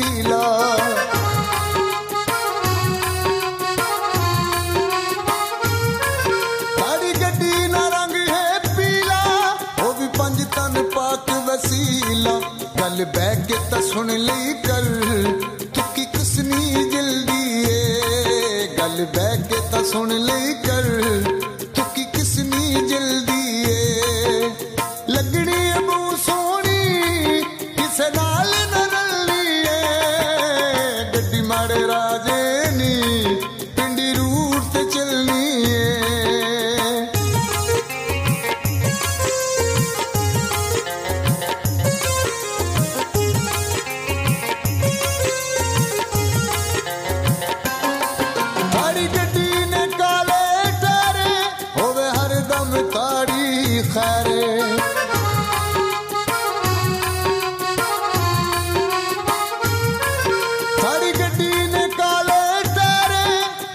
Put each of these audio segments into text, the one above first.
वसीला। साड़ी गड्डी ना रंग है पीला, वो भी 5 टन पाक वसीला। गल बह के ता सुन ली कर तुकी किसनी जल्दी है, गल बह के ता सुन ली कर तुकी किसनी जल्दी है। लगनी है बहु सोनी किसे नाल न रलनी है, गड्डी माड़े राजे नी पिंडी रूट ते चलनी है। थारी गड्डी ने काले टारे होवे हरदम ताड़ी खैरे। थारी गड्डी ने काले टारे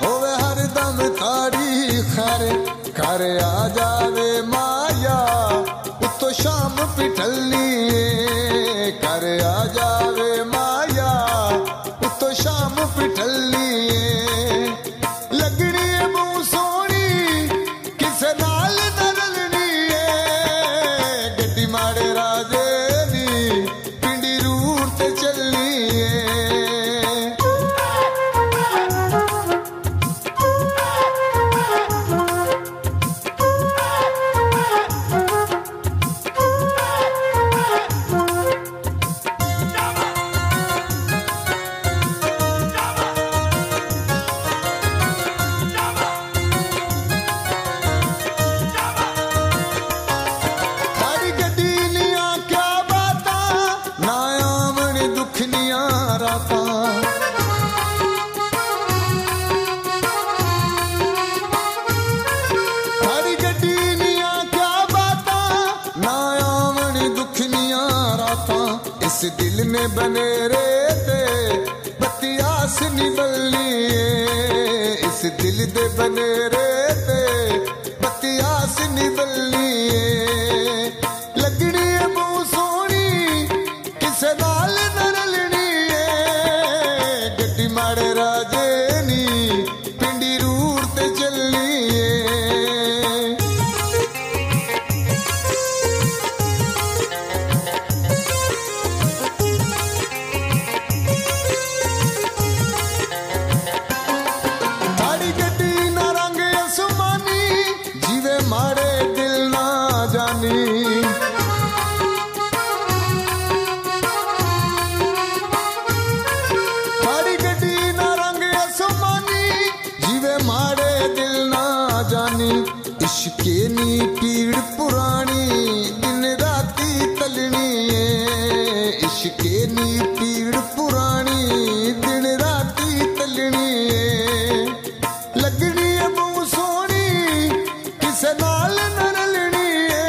होवे हरदम ताड़ी खैरे। घर आ जावे माया उतो शाम पिठलनी है, घर आ जावे माया उतो शाम पिठलनी है। लगनी है बहु सोनी किसे नाल न रलनी है, गड्डी माड़े राजे नी पिंडी रूट ते चलनी है। थारी गड्डी निया क्या बाता ना आमने दुख निया राता। थारी गड्डी निया क्या बाता ना आमने दुख निया राता। इस दिल ने बने रेते बत्ती आस निबलनी है, इस दिल दे बने रेते बत्ती आस निबलनी है। लगनी है बहु सोनी किसे नाल न रलनी है, गड्डी माड़े राजे नी पिंडी रूट ते चलनी है। थारी गड्डी ना रंग आसमानी जीवे मारे दिल ना जानी। थारी गड्डी ना रंग आसमानी जीवे मारे दिल ना जानी। इश्के नी पीड़ पुरानी दिन राती तलनी है, इश्के नी पीड़ पुरानी दिन राती तलनी है। लगनी है बहु सोनी किसे नाल न रलनी है,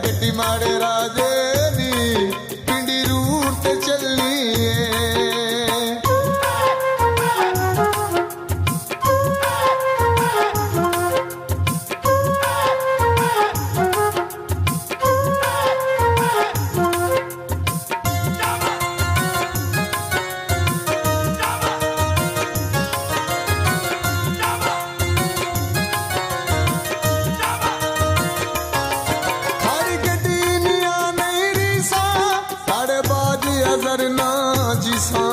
गड्डी माड़े राजे नी पिंडी रूट ते चलनी है। थारी गड्डी निया नहीं रीसा साढ़े बाजी अजर ना जीसा।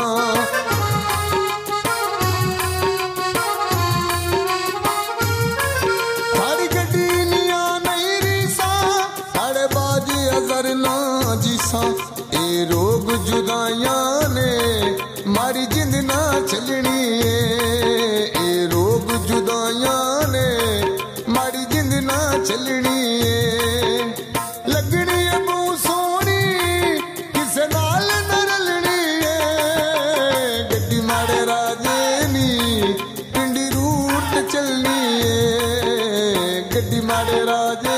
थारी गड्डी निया नहीं रीसा साढ़े बाजी अजर ना जीसा। ए रोग जुदाइयां ने मारी जिंद ना चलनी है, ए रोग जुदाइयां ने मारी जिंद ना चलनी है। लगनी है बहु सोनी किसे नाल न रलनी है, गड्डी माड़े राजे नी पिंडी रूट चलनी है, गड्डी माड़े राजे